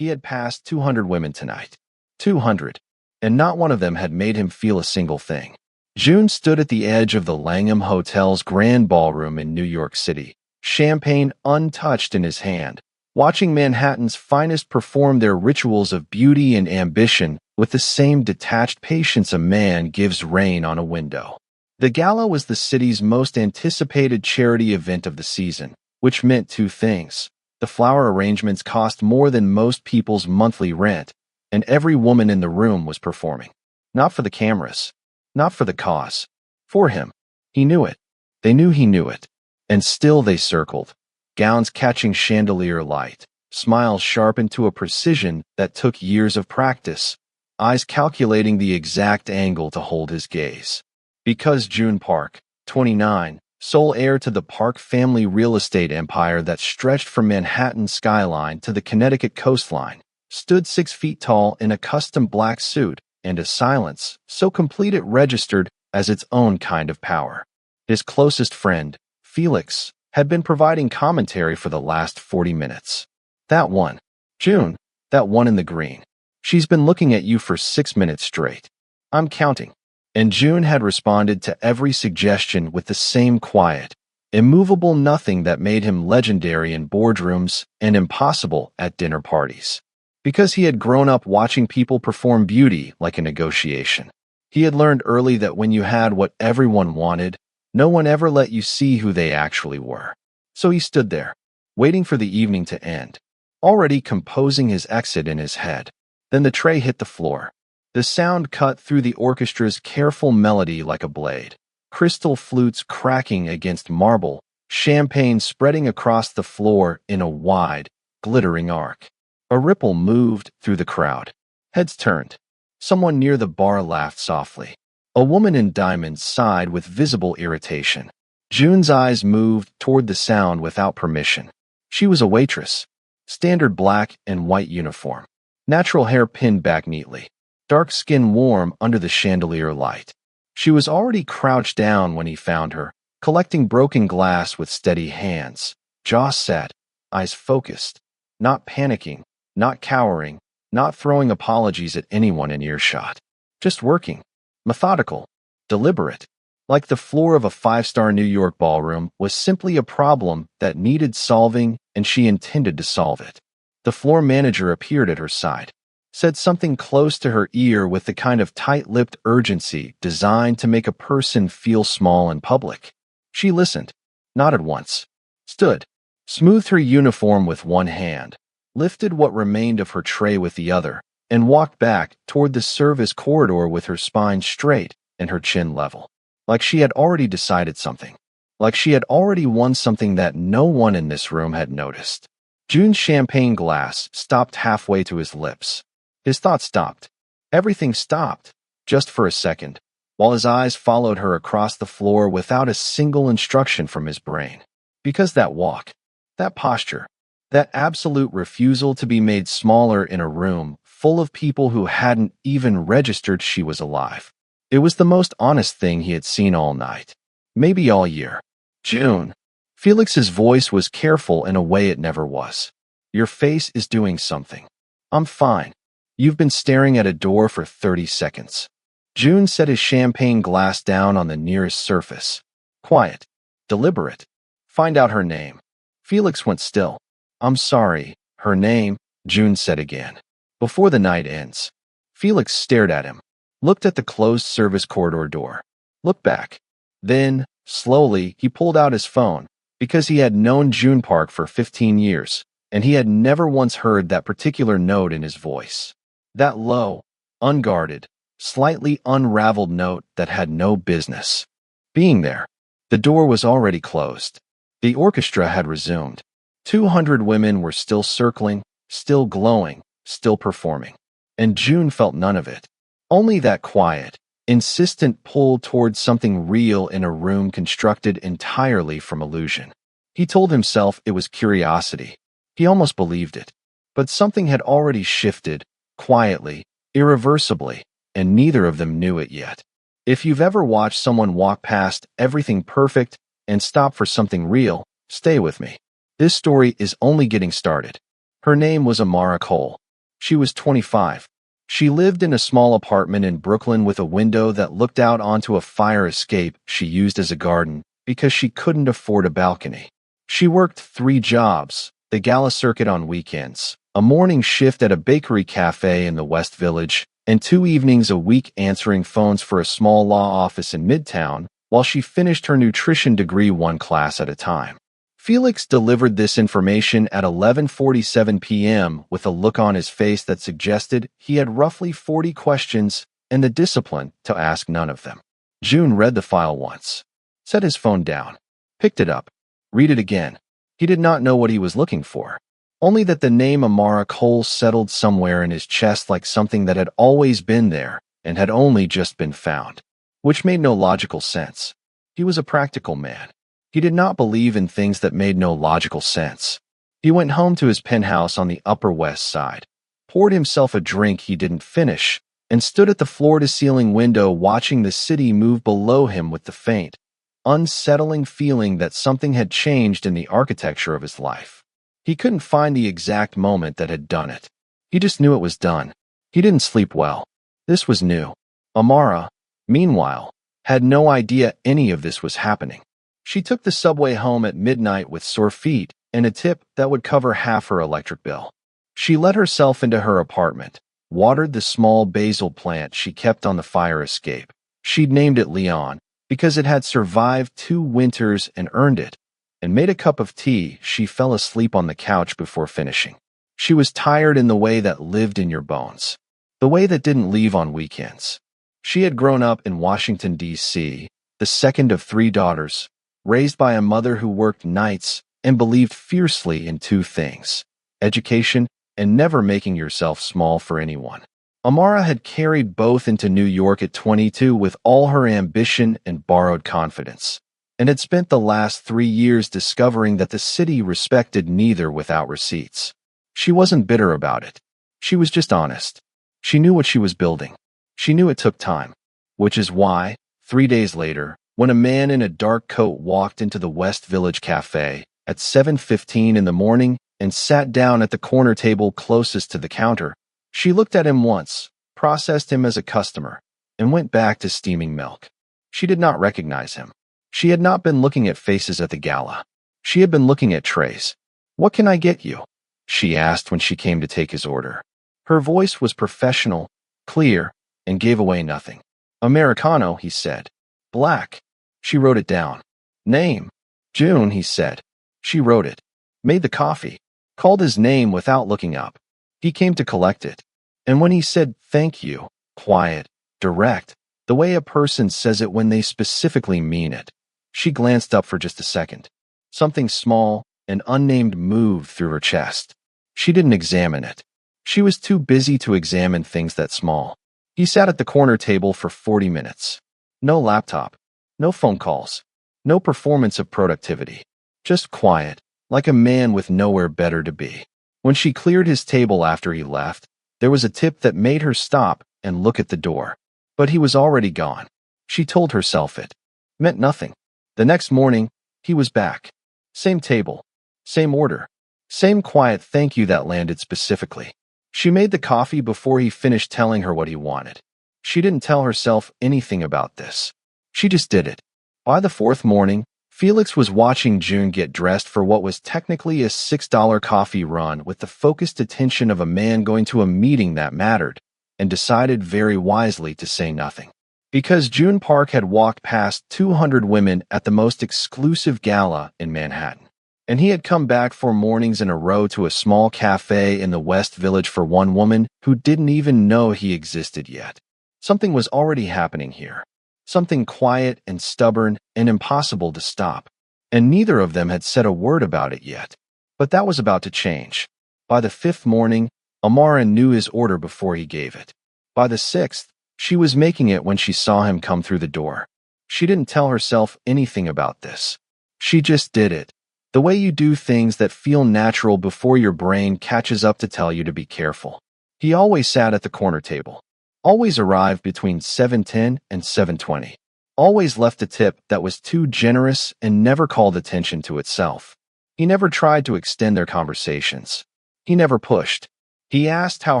He had passed 200 women tonight. 200. And not one of them had made him feel a single thing. June stood at the edge of the Langham Hotel's grand ballroom in New York City, champagne untouched in his hand, watching Manhattan's finest perform their rituals of beauty and ambition with the same detached patience a man gives rain on a window. The gala was the city's most anticipated charity event of the season, which meant two things. The flower arrangements cost more than most people's monthly rent, and every woman in the room was performing. Not for the cameras, not for the cause. For him. He knew it. They knew he knew it. And still they circled, gowns catching chandelier light, smiles sharpened to a precision that took years of practice, eyes calculating the exact angle to hold his gaze. Because June Park, 29, sole heir to the Park family real estate empire that stretched from Manhattan's skyline to the Connecticut coastline, stood 6 feet tall in a custom black suit and a silence so complete it registered as its own kind of power. His closest friend, Felix, had been providing commentary for the last 40 minutes. That one. June, that one in the green. She's been looking at you for 6 minutes straight. I'm counting. And June had responded to every suggestion with the same quiet, immovable nothing that made him legendary in boardrooms and impossible at dinner parties. Because he had grown up watching people perform beauty like a negotiation. He had learned early that when you had what everyone wanted, no one ever let you see who they actually were. So he stood there, waiting for the evening to end, already composing his exit in his head. Then the tray hit the floor. The sound cut through the orchestra's careful melody like a blade. Crystal flutes cracking against marble, champagne spreading across the floor in a wide, glittering arc. A ripple moved through the crowd. Heads turned. Someone near the bar laughed softly. A woman in diamonds sighed with visible irritation. June's eyes moved toward the sound without permission. She was a waitress. Standard black and white uniform. Natural hair pinned back neatly. Dark skin warm under the chandelier light. She was already crouched down when he found her, collecting broken glass with steady hands. Jaw set, eyes focused. Not panicking, not cowering, not throwing apologies at anyone in earshot. Just working. Methodical. Deliberate. Like the floor of a 5-star New York ballroom was simply a problem that needed solving, and she intended to solve it. The floor manager appeared at her side. Said something close to her ear with the kind of tight-lipped urgency designed to make a person feel small in public. She listened, nodded once, stood, smoothed her uniform with one hand, lifted what remained of her tray with the other, and walked back toward the service corridor with her spine straight and her chin level. Like she had already decided something. Like she had already won something that no one in this room had noticed. June's champagne glass stopped halfway to his lips. His thoughts stopped. Everything stopped, just for a second, while his eyes followed her across the floor without a single instruction from his brain. Because that walk, that posture, that absolute refusal to be made smaller in a room full of people who hadn't even registered she was alive. It was the most honest thing he had seen all night. Maybe all year. June. Felix's voice was careful in a way it never was. Your face is doing something. I'm fine. You've been staring at a door for 30 seconds. June set his champagne glass down on the nearest surface. Quiet. Deliberate. Find out her name. Felix went still. I'm sorry. Her name, June said again. Before the night ends. Felix stared at him. Looked at the closed service corridor door. Looked back. Then, slowly, he pulled out his phone, because he had known June Park for 15 years, and he had never once heard that particular note in his voice. That low, unguarded, slightly unraveled note that had no business being there. The door was already closed. The orchestra had resumed. 200 women were still circling, still glowing, still performing. And June felt none of it. Only that quiet, insistent pull towards something real in a room constructed entirely from illusion. He told himself it was curiosity. He almost believed it. But something had already shifted, quietly, irreversibly, and neither of them knew it yet. If you've ever watched someone walk past everything perfect and stop for something real, stay with me. This story is only getting started. Her name was Amara Cole. She was 25. She lived in a small apartment in Brooklyn with a window that looked out onto a fire escape she used as a garden because she couldn't afford a balcony. She worked 3 jobs, the gala circuit on weekends, a morning shift at a bakery cafe in the West Village, and 2 evenings a week answering phones for a small law office in Midtown, while she finished her nutrition degree 1 class at a time. Felix delivered this information at 11:47 p.m. with a look on his face that suggested he had roughly 40 questions and the discipline to ask none of them. June read the file once, set his phone down, picked it up, read it again. He did not know what he was looking for, only that the name Amara Cole settled somewhere in his chest like something that had always been there and had only just been found, which made no logical sense. He was a practical man. He did not believe in things that made no logical sense. He went home to his penthouse on the Upper West Side, poured himself a drink he didn't finish, and stood at the floor-to-ceiling window watching the city move below him with the faint, unsettling feeling that something had changed in the architecture of his life. He couldn't find the exact moment that had done it. He just knew it was done. He didn't sleep well. This was new. Amara, meanwhile, had no idea any of this was happening. She took the subway home at midnight with sore feet and a tip that would cover half her electric bill. She let herself into her apartment, watered the small basil plant she kept on the fire escape. She'd named it Leon because it had survived 2 winters and earned it, and made a cup of tea. She fell asleep on the couch before finishing. She was tired in the way that lived in your bones, the way that didn't leave on weekends. She had grown up in Washington, D.C., the second of 3 daughters, raised by a mother who worked nights and believed fiercely in 2 things: education and never making yourself small for anyone. Amara had carried both into New York at 22 with all her ambition and borrowed confidence, and had spent the last 3 years discovering that the city respected neither without receipts. She wasn't bitter about it. She was just honest. She knew what she was building. She knew it took time, which is why, 3 days later, when a man in a dark coat walked into the West Village Cafe at 7:15 in the morning and sat down at the corner table closest to the counter, she looked at him once, processed him as a customer, and went back to steaming milk. She did not recognize him. She had not been looking at faces at the gala. She had been looking at trays. "What can I get you?" she asked when she came to take his order. Her voice was professional, clear, and gave away nothing. "Americano," he said. "Black." She wrote it down. "Name?" "June," he said. She wrote it. Made the coffee. Called his name without looking up. He came to collect it. And when he said thank you, quiet, direct, the way a person says it when they specifically mean it, she glanced up for just a second. Something small and unnamed moved through her chest. She didn't examine it. She was too busy to examine things that small. He sat at the corner table for 40 minutes. No laptop. No phone calls. No performance of productivity. Just quiet, like a man with nowhere better to be. When she cleared his table after he left, there was a tip that made her stop and look at the door. But he was already gone. She told herself it meant nothing. The next morning, he was back. Same table. Same order. Same quiet thank you that landed specifically. She made the coffee before he finished telling her what he wanted. She didn't tell herself anything about this. She just did it. By the 4th morning, Felix was watching June get dressed for what was technically a $6 coffee run with the focused attention of a man going to a meeting that mattered, and decided very wisely to say nothing. Because June Park had walked past 200 women at the most exclusive gala in Manhattan, and he had come back 4 mornings in a row to a small cafe in the West Village for one woman who didn't even know he existed yet. Something was already happening here. Something quiet and stubborn and impossible to stop, and neither of them had said a word about it yet. But that was about to change. By the 5th morning, Amara knew his order before he gave it. By the 6th, she was making it when she saw him come through the door. She didn't tell herself anything about this. She just did it. The way you do things that feel natural before your brain catches up to tell you to be careful. He always sat at the corner table. Always arrived between 7:10 and 7:20. Always left a tip that was too generous and never called attention to itself. He never tried to extend their conversations. He never pushed. He asked how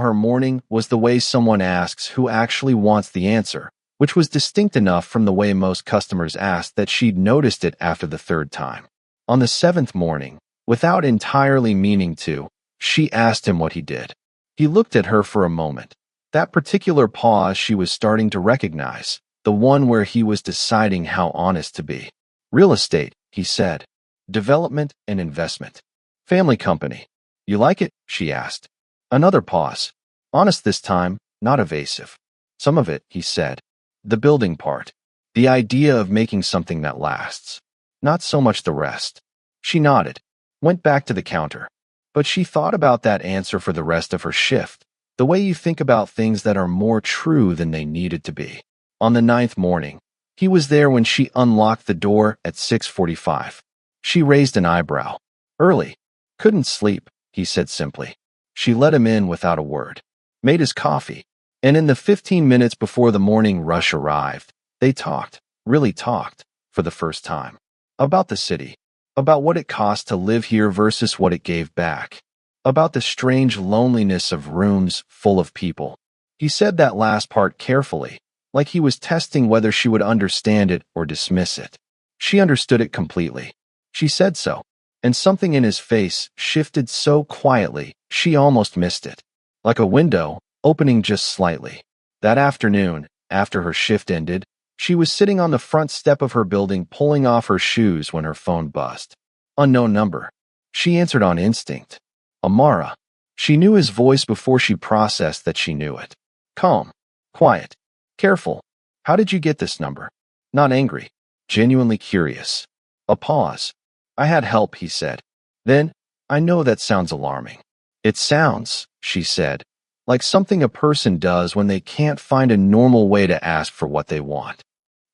her morning was the way someone asks who actually wants the answer, which was distinct enough from the way most customers asked that she'd noticed it after the third time. On the seventh morning, without entirely meaning to, she asked him what he did. He looked at her for a moment. That particular pause she was starting to recognize, the one where he was deciding how honest to be. Real estate, he said. Development and investment. Family company. You like it? She asked. Another pause. Honest this time, not evasive. Some of it, he said. The building part. The idea of making something that lasts. Not so much the rest. She nodded, went back to the counter. But she thought about that answer for the rest of her shift, the way you think about things that are more true than they needed to be. On the ninth morning, he was there when she unlocked the door at 6:45. She raised an eyebrow. Early. Couldn't sleep, he said simply. She let him in without a word. Made his coffee. And in the 15 minutes before the morning rush arrived, they talked, really talked, for the first time. About the city. About what it cost to live here versus what it gave back. About the strange loneliness of rooms full of people. He said that last part carefully, like he was testing whether she would understand it or dismiss it. She understood it completely. She said so, and something in his face shifted so quietly she almost missed it. Like a window, opening just slightly. That afternoon, after her shift ended, she was sitting on the front step of her building pulling off her shoes when her phone buzzed. Unknown number. She answered on instinct. Amara. She knew his voice before she processed that she knew it. Calm. Quiet. Careful. How did you get this number? Not angry. Genuinely curious. A pause. I had help, he said. Then, I know that sounds alarming. It sounds, she said, like something a person does when they can't find a normal way to ask for what they want.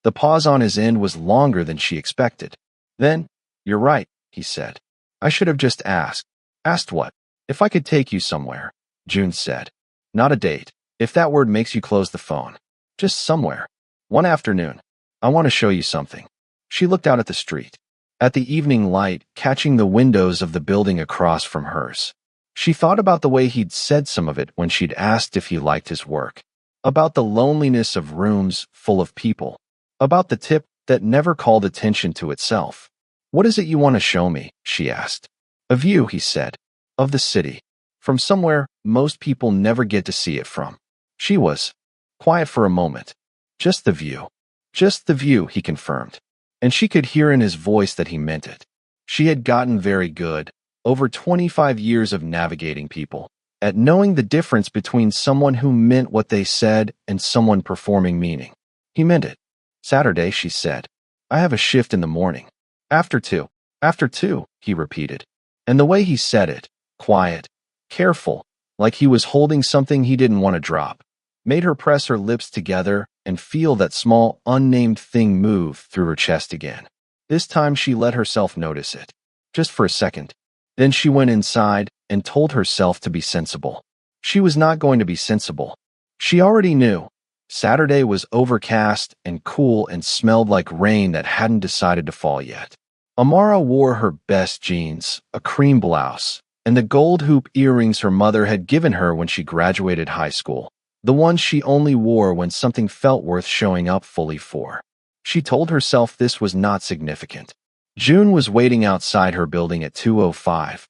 The pause on his end was longer than she expected. Then, you're right, he said. I should have just asked. Asked what? If I could take you somewhere, June said. Not a date, if that word makes you close the phone. Just somewhere. One afternoon. I want to show you something. She looked out at the street. At the evening light catching the windows of the building across from hers. She thought about the way he'd said some of it when she'd asked if he liked his work. About the loneliness of rooms full of people. About the tip that never called attention to itself. What is it you want to show me? She asked. A view, he said. Of the city. From somewhere most people never get to see it from. She was quiet for a moment. Just the view. Just the view, he confirmed. And she could hear in his voice that he meant it. She had gotten very good, over 25 years of navigating people, at knowing the difference between someone who meant what they said and someone performing meaning. He meant it. Saturday, she said. I have a shift in the morning. After 2. After 2, he repeated. And the way he said it, quiet, careful, like he was holding something he didn't want to drop, made her press her lips together and feel that small, unnamed thing move through her chest again. This time she let herself notice it. Just for a second. Then she went inside and told herself to be sensible. She was not going to be sensible. She already knew. Saturday was overcast and cool and smelled like rain that hadn't decided to fall yet. Amara wore her best jeans, a cream blouse, and the gold hoop earrings her mother had given her when she graduated high school, the ones she only wore when something felt worth showing up fully for. She told herself this was not significant. June was waiting outside her building at 2:05,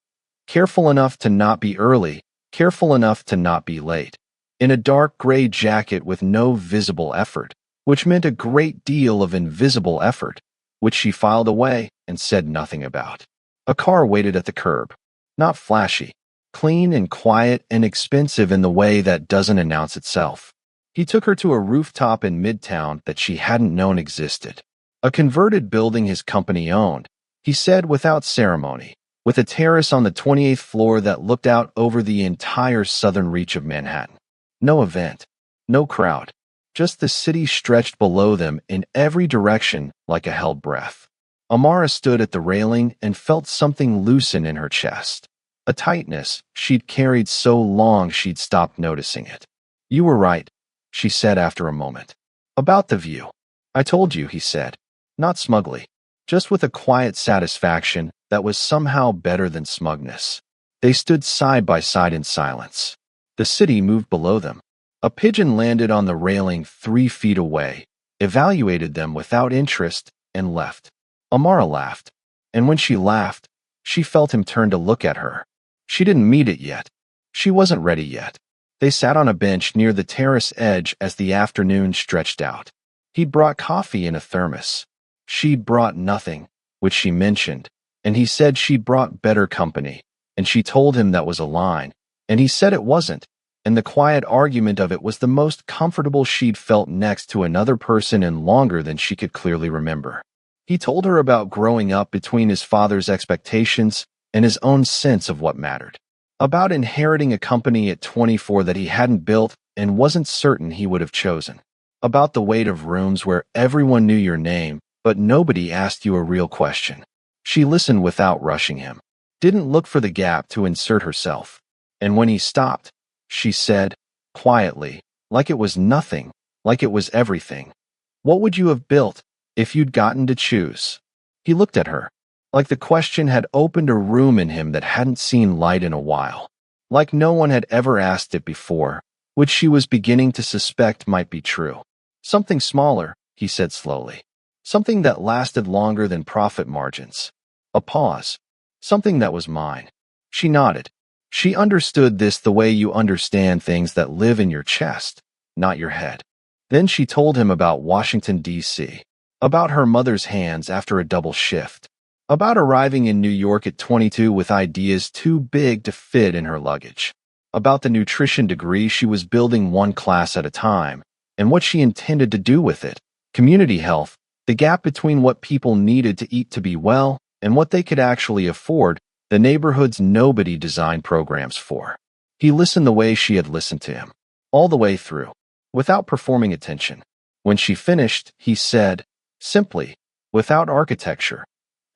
careful enough to not be early, careful enough to not be late, in a dark gray jacket with no visible effort, which meant a great deal of invisible effort, which she filed away and said nothing about. A car waited at the curb. Not flashy, clean and quiet and expensive in the way that doesn't announce itself. He took her to a rooftop in Midtown that she hadn't known existed. A converted building his company owned, he said without ceremony, with a terrace on the 28th floor that looked out over the entire southern reach of Manhattan. No event, no crowd, just the city stretched below them in every direction like a held breath. Amara stood at the railing and felt something loosen in her chest, a tightness she'd carried so long she'd stopped noticing it. You were right, she said after a moment. About the view. I told you, he said, not smugly, just with a quiet satisfaction that was somehow better than smugness. They stood side by side in silence. The city moved below them. A pigeon landed on the railing 3 feet away, evaluated them without interest, and left. Amara laughed, and when she laughed, she felt him turn to look at her. She didn't meet it yet. She wasn't ready yet. They sat on a bench near the terrace edge as the afternoon stretched out. He'd brought coffee in a thermos. She'd brought nothing, which she mentioned, and he said she'd brought better company, and she told him that was a line, and he said it wasn't, and the quiet argument of it was the most comfortable she'd felt next to another person in longer than she could clearly remember. He told her about growing up between his father's expectations and his own sense of what mattered. About inheriting a company at 24 that he hadn't built and wasn't certain he would have chosen. About the weight of rooms where everyone knew your name, but nobody asked you a real question. She listened without rushing him, didn't look for the gap to insert herself. And when he stopped, she said, quietly, like it was nothing, like it was everything. What would you have built if you'd gotten to choose? He looked at her, like the question had opened a room in him that hadn't seen light in a while, like no one had ever asked it before, which she was beginning to suspect might be true. Something smaller, he said slowly. Something that lasted longer than profit margins. A pause. Something that was mine. She nodded. She understood this the way you understand things that live in your chest, not your head. Then she told him about Washington, D.C., about her mother's hands after a double shift, about arriving in New York at 22 with ideas too big to fit in her luggage, about the nutrition degree she was building one class at a time, and what she intended to do with it, community health, the gap between what people needed to eat to be well and what they could actually afford, the neighborhoods nobody designed programs for. He listened the way she had listened to him, all the way through, without performing attention. When she finished, he said, simply, without architecture,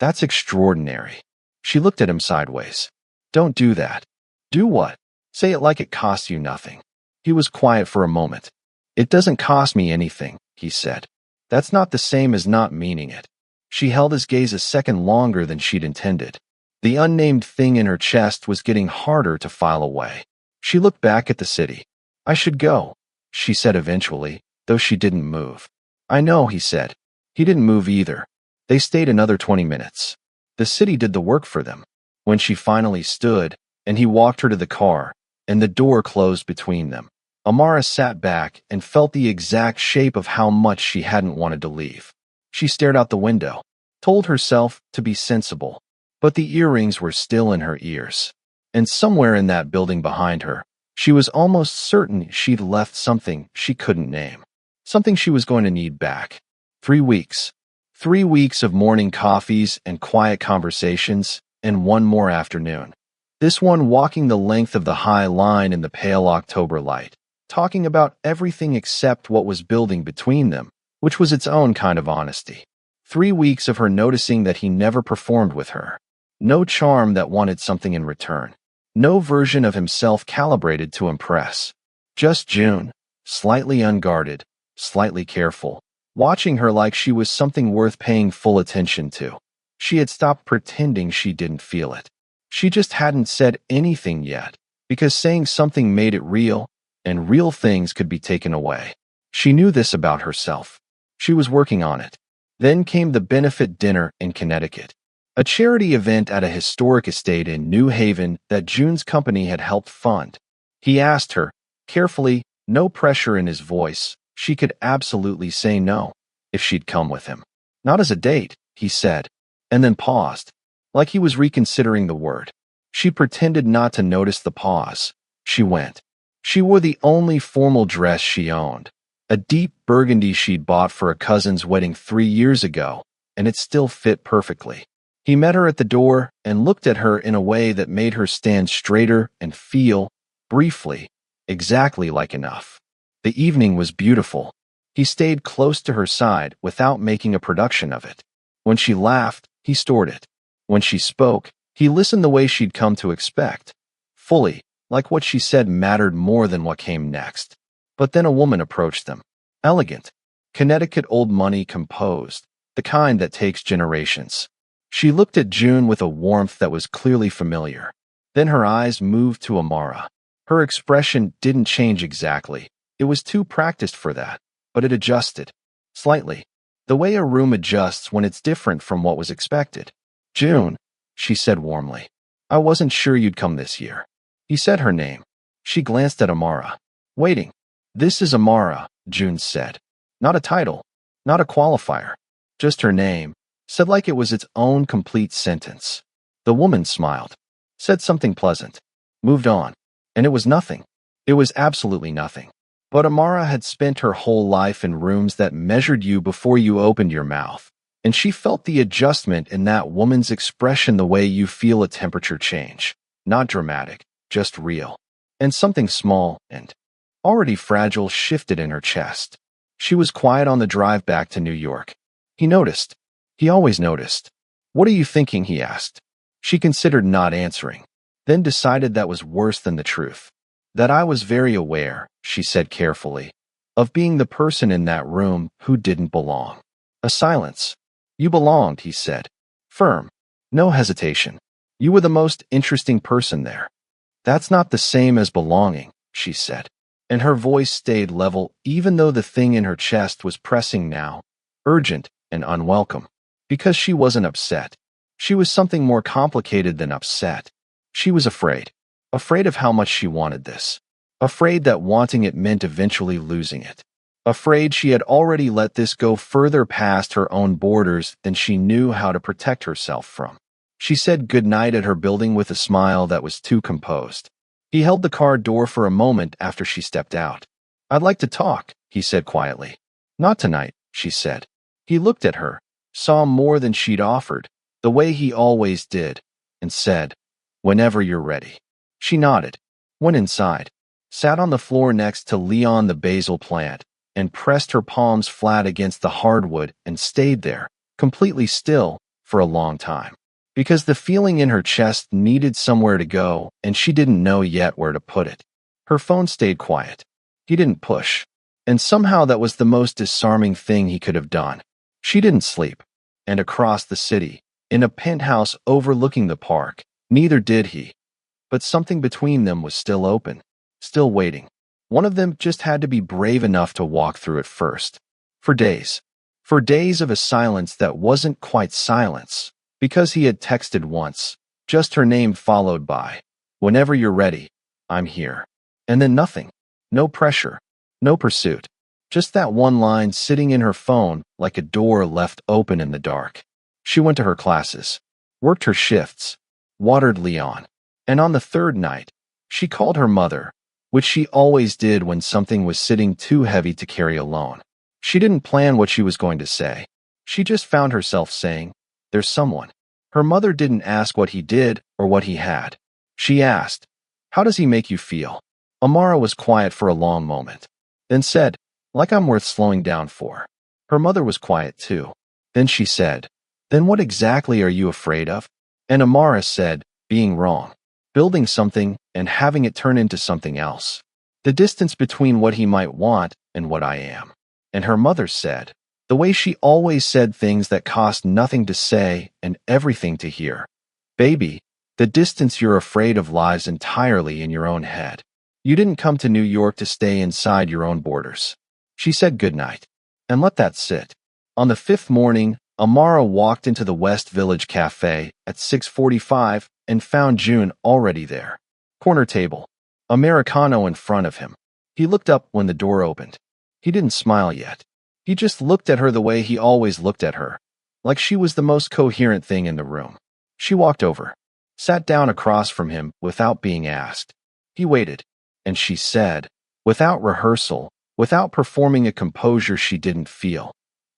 "That's extraordinary." She looked at him sideways. "Don't do that." "Do what?" "Say it like it costs you nothing." He was quiet for a moment. "It doesn't cost me anything," he said. "That's not the same as not meaning it." She held his gaze a second longer than she'd intended. The unnamed thing in her chest was getting harder to file away. She looked back at the city. "I should go," she said eventually, though she didn't move. "I know," he said. He didn't move either. They stayed another 20 minutes. The city did the work for them. When she finally stood, and he walked her to the car, and the door closed between them, Amara sat back and felt the exact shape of how much she hadn't wanted to leave. She stared out the window, told herself to be sensible, but the earrings were still in her ears. And somewhere in that building behind her, she was almost certain she'd left something she couldn't name. Something she was going to need back. 3 weeks. 3 weeks of morning coffees and quiet conversations, and one more afternoon. This one walking the length of the high line in the pale October light, talking about everything except what was building between them, which was its own kind of honesty. 3 weeks of her noticing that he never performed with her. No charm that wanted something in return. No version of himself calibrated to impress. Just June, slightly unguarded, slightly careful, watching her like she was something worth paying full attention to. She had stopped pretending she didn't feel it. She just hadn't said anything yet, because saying something made it real, and real things could be taken away. She knew this about herself. She was working on it. Then came the benefit dinner in Connecticut, a charity event at a historic estate in New Haven that June's company had helped fund. He asked her, carefully, no pressure in his voice. She could absolutely say no, if she'd come with him. Not as a date, he said, and then paused, like he was reconsidering the word. She pretended not to notice the pause. She went. She wore the only formal dress she owned, a deep burgundy she'd bought for a cousin's wedding 3 years ago, and it still fit perfectly. He met her at the door and looked at her in a way that made her stand straighter and feel, briefly, exactly like enough. The evening was beautiful. He stayed close to her side without making a production of it. When she laughed, he stored it. When she spoke, he listened the way she'd come to expect, fully, like what she said mattered more than what came next. But then a woman approached them. Elegant. Connecticut old money composed, the kind that takes generations. She looked at June with a warmth that was clearly familiar. Then her eyes moved to Amara. Her expression didn't change exactly. It was too practiced for that, but it adjusted. Slightly. The way a room adjusts when it's different from what was expected. June, she said warmly. I wasn't sure you'd come this year. He said her name. She glanced at Amara. Waiting. This is Amara, June said. Not a title. Not a qualifier. Just her name, said like it was its own complete sentence. The woman smiled. Said something pleasant. Moved on. And it was nothing. It was absolutely nothing. But Amara had spent her whole life in rooms that measured you before you opened your mouth. And she felt the adjustment in that woman's expression the way you feel a temperature change. Not dramatic, just real. And something small and already fragile shifted in her chest. She was quiet on the drive back to New York. He noticed. He always noticed. What are you thinking? He asked. She considered not answering, then decided that was worse than the truth. That I was very aware, she said carefully, of being the person in that room who didn't belong. A silence. You belonged, he said. Firm. No hesitation. You were the most interesting person there. That's not the same as belonging, she said. And her voice stayed level even though the thing in her chest was pressing now, urgent and unwelcome. Because she wasn't upset. She was something more complicated than upset. She was afraid. Afraid of how much she wanted this. Afraid that wanting it meant eventually losing it. Afraid she had already let this go further past her own borders than she knew how to protect herself from. She said goodnight at her building with a smile that was too composed. He held the car door for a moment after she stepped out. I'd like to talk, he said quietly. Not tonight, she said. He looked at her, saw more than she'd offered, the way he always did, and said, whenever you're ready. She nodded, went inside, sat on the floor next to Leon the basil plant, and pressed her palms flat against the hardwood and stayed there, completely still, for a long time. Because the feeling in her chest needed somewhere to go, and she didn't know yet where to put it. Her phone stayed quiet. He didn't push. And somehow that was the most disarming thing he could have done. She didn't sleep. And across the city, in a penthouse overlooking the park, neither did he. But something between them was still open, still waiting. One of them just had to be brave enough to walk through it first. For days. For days of a silence that wasn't quite silence. Because he had texted once, just her name followed by, whenever you're ready, I'm here. And then nothing. No pressure. No pursuit. Just that one line sitting in her phone like a door left open in the dark. She went to her classes, worked her shifts, watered Leon. And on the third night, she called her mother, which she always did when something was sitting too heavy to carry alone. She didn't plan what she was going to say. She just found herself saying, there's someone. Her mother didn't ask what he did or what he had. She asked, how does he make you feel? Amara was quiet for a long moment, then said, like I'm worth slowing down for. Her mother was quiet too. Then she said, then what exactly are you afraid of? And Amara said, being wrong, building something and having it turn into something else. The distance between what he might want and what I am. And her mother said, the way she always said things that cost nothing to say and everything to hear. Baby, the distance you're afraid of lies entirely in your own head. You didn't come to New York to stay inside your own borders. She said goodnight. And let that sit. On the fifth morning, Amara walked into the West Village Cafe at 6:45 and found June already there. Corner table. Americano in front of him. He looked up when the door opened. He didn't smile yet. He just looked at her the way he always looked at her, like she was the most coherent thing in the room. She walked over, sat down across from him without being asked. He waited, and she said, without rehearsal, without performing a composure she didn't feel,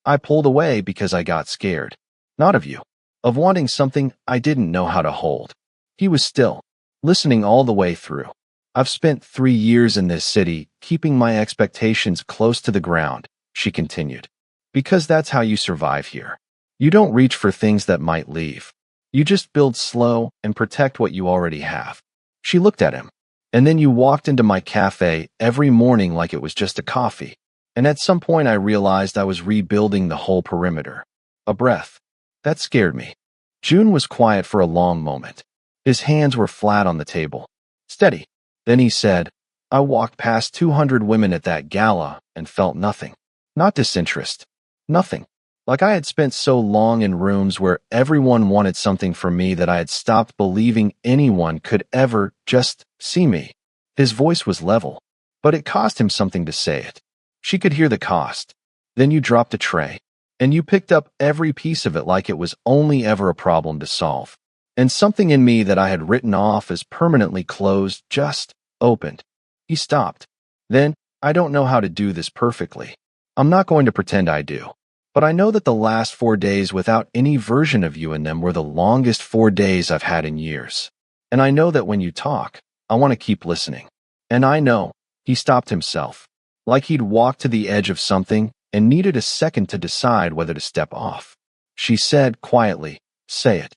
I pulled away because I got scared. Not of you. Of wanting something I didn't know how to hold. He was still, listening all the way through. I've spent 3 years in this city, keeping my expectations close to the ground, she continued. Because that's how you survive here. You don't reach for things that might leave. You just build slow and protect what you already have. She looked at him. And then you walked into my cafe every morning like it was just a coffee. And at some point I realized I was rebuilding the whole perimeter. A breath. That scared me. June was quiet for a long moment. His hands were flat on the table. Steady. Then he said, I walked past 200 women at that gala and felt nothing. Not disinterest. Nothing. Like I had spent so long in rooms where everyone wanted something from me that I had stopped believing anyone could ever just see me. His voice was level, but it cost him something to say it. She could hear the cost. Then you dropped a tray, and you picked up every piece of it like it was only ever a problem to solve. And something in me that I had written off as permanently closed just opened. He stopped. Then, I don't know how to do this perfectly. I'm not going to pretend I do. But I know that the last 4 days without any version of you in them were the longest 4 days I've had in years. And I know that when you talk, I want to keep listening. And I know, he stopped himself, like he'd walked to the edge of something and needed a second to decide whether to step off. She said quietly, say it.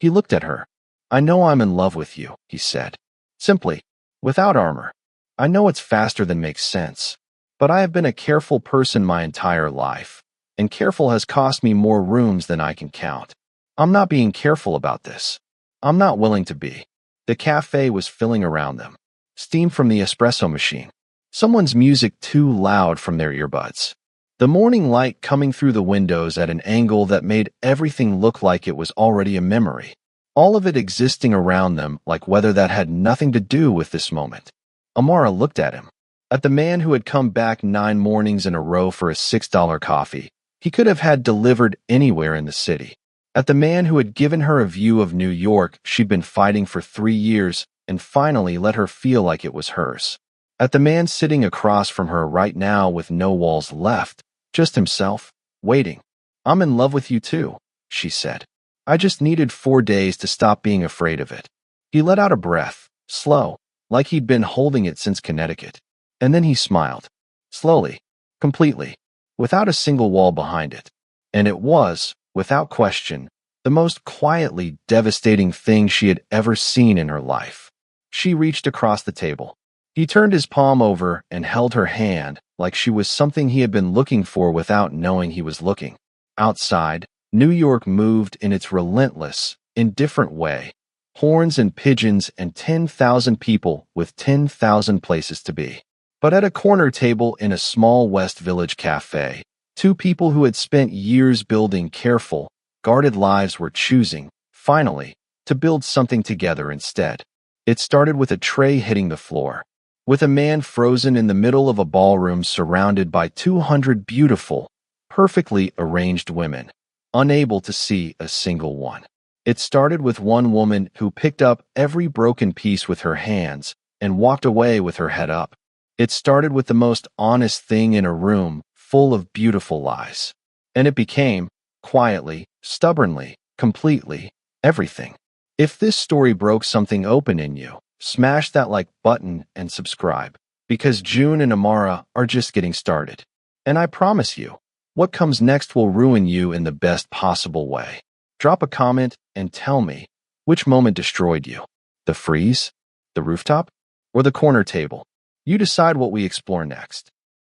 He looked at her. I know I'm in love with you, he said. Simply, without armor. I know it's faster than makes sense. But I have been a careful person my entire life. And careful has cost me more rooms than I can count. I'm not being careful about this. I'm not willing to be. The cafe was filling around them. Steam from the espresso machine. Someone's music too loud from their earbuds. The morning light coming through the windows at an angle that made everything look like it was already a memory. All of it existing around them like whether that had nothing to do with this moment. Amara looked at him. At the man who had come back 9 mornings in a row for a $6 coffee. He could have had delivered anywhere in the city. At the man who had given her a view of New York she'd been fighting for 3 years and finally let her feel like it was hers. At the man sitting across from her right now with no walls left, just himself, waiting. I'm in love with you too, she said. I just needed 4 days to stop being afraid of it. He let out a breath, slow, like he'd been holding it since Connecticut. And then he smiled. Slowly, completely. Without a single wall behind it. And it was, without question, the most quietly devastating thing she had ever seen in her life. She reached across the table. He turned his palm over and held her hand like she was something he had been looking for without knowing he was looking. Outside, New York moved in its relentless, indifferent way. Horns and pigeons and 10,000 people with 10,000 places to be. But at a corner table in a small West Village cafe, 2 people who had spent years building careful, guarded lives were choosing, finally, to build something together instead. It started with a tray hitting the floor, with a man frozen in the middle of a ballroom surrounded by 200 beautiful, perfectly arranged women, unable to see a single one. It started with one woman who picked up every broken piece with her hands and walked away with her head up. It started with the most honest thing in a room full of beautiful lies. And it became, quietly, stubbornly, completely, everything. If this story broke something open in you, smash that like button and subscribe, because June and Amara are just getting started. And I promise you, what comes next will ruin you in the best possible way. Drop a comment and tell me, which moment destroyed you? The freeze? The rooftop? Or the corner table? You decide what we explore next.